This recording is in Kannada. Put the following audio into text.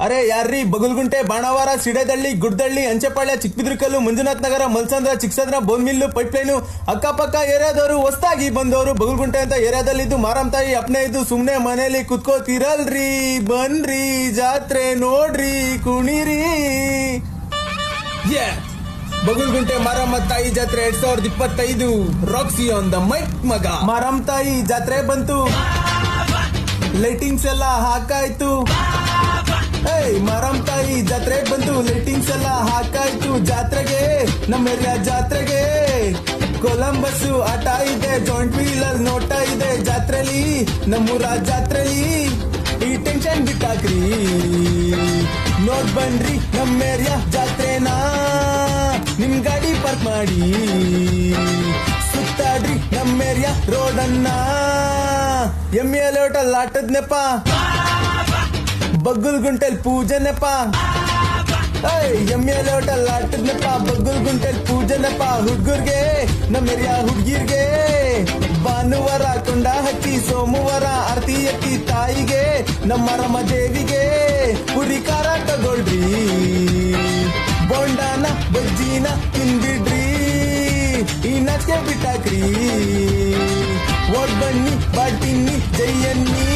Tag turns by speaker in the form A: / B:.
A: ಅರೆ ಯಾರ್ರೀ ಬಗುಲ್ಗುಂಟೆ, ಬಾಣಾವಾರ, ಸಿಡೇದಳ್ಳಿ, ಗುಡ್ದಳ್ಳಿ, ಅಂಚೆಪಾಳ್ಯ, ಚಿಕ್ಕಬಿದ್ರಕಲ್ಲು, ಮಂಜುನಾಥ್ ನಗರ, ಮಲ್ಸಂದ್ರ, ಚಿಕ್ಕಸಂದ್ರ, ಬೋನ್ಮಿಲ್ಲು, ಪೈಪ್ಲೈನು ಅಕ್ಕಪಕ್ಕ ಏರಿಯಾದವರು ಹೊಸದಾಗಿ ಬಂದವರು ಬಗುಲ್ಗುಂಟೆ ಅಂತ ಏರಿಯಾದಲ್ಲಿದ್ದು ಮಾರಮ್ಮ ತಾಯಿ ಅಪ್ನೆ ಇದ್ದು ಸುಮ್ನೆ ಮನೇಲಿ ಕುತ್ಕೋತಿರಲ್ರಿ. ಬನ್ರಿ ಜಾತ್ರೆ ನೋಡ್ರಿ ಕುಣಿರಿ. ಬಗುಲ್ಗುಂಟೆ ಮಾರಮ್ಮ ತಾಯಿ ಜಾತ್ರೆ 2025 ರಾಕ್ಸಿ ಆನ್ ದ ಮೈಕ್ ಮಗ. ಮಾರಮ್ಮ ತಾಯಿ ಜಾತ್ರೆ ಬಂತು, ಲೈಟಿಂಗ್ಸ್ ಎಲ್ಲ ಹಾಕಾಯ್ತು. ಮಾರಮ್ಮ ತಾಯಿ ಜಾತ್ರೆ ಬಂತು, ಲೈಟಿಂಗ್ಸ್ ಎಲ್ಲ ಹಾಕಾಯ್ತು. ಜಾತ್ರೆಗೆ ನಮ್ಮ ಏರಿಯಾ ಜಾತ್ರೆಗೆ ಕೊಲಂಬಸ್ ಆಟ ಇದೆ, ಜಾಯಿಂಟ್ ವೀಲರ್ ನೋಟ ಇದೆ. ಜಾತ್ರೆಲಿ ನಮ್ಮೂರ ಜಾತ್ರೆಲಿ ಈ ಟೆನ್ಷನ್ ಬಿಟ್ಟಾಕ್ರಿ, ನೋಡ್ ಬನ್ರಿ ನಮ್ಮ ಏರಿಯಾ ಜಾತ್ರೆನಾ. ನಿಮ್ ಗಾಡಿ ಪಾರ್ಕ್ ಮಾಡಿ ಸುತ್ತಾಡ್ರಿ ನಮ್ಮ ಏರಿಯಾ ರೋಡನ್ನ. ಎಮ್ಮೆಲೆ ಹೋಟೆಲ್ ಆಟದ್ನೆಪ್ಪ, ಬಗ್ಗುಲ್ಗುಂಟೆಲ್ ಪೂಜೆನೆಪ್ಪ. ಎಮ್ಮೆಲೆ ಹೋಟೆಲ್ ಆಟದ್ನೆಪ್ಪ, ಬಗ್ಗುಲ್ಗುಂಟೆಲ್ ಪೂಜೆನೆಪ್ಪ. ಹುಡ್ಗುರ್ಗೆ ನಮ್ಮ ಏರಿಯಾ ಹುಡ್ಗಿರ್ಗೆ ಭಾನುವಾರ ಕೊಂಡ ಹಚ್ಚಿ, ಸೋಮವಾರ ಆರತಿ ಎತ್ತಿ ತಾಯಿಗೆ ನಮ್ಮ ರಮ ದೇವಿಗೆ ಪುರಿ ಖಾರ ತಗೊಳ್ರಿ. ಬೋಂಡಾನ ಬಜ್ಜಿನ ತಿಂದಿಡ್ರಿ, ಈ ನಾಚಿಕೆ ಬಿಟ್ಟಾಕ್ರಿ. ಓಡ್ ಬನ್ನಿ ಬಾಟಿನ್ನಿ ಜೈಯನ್ನಿ.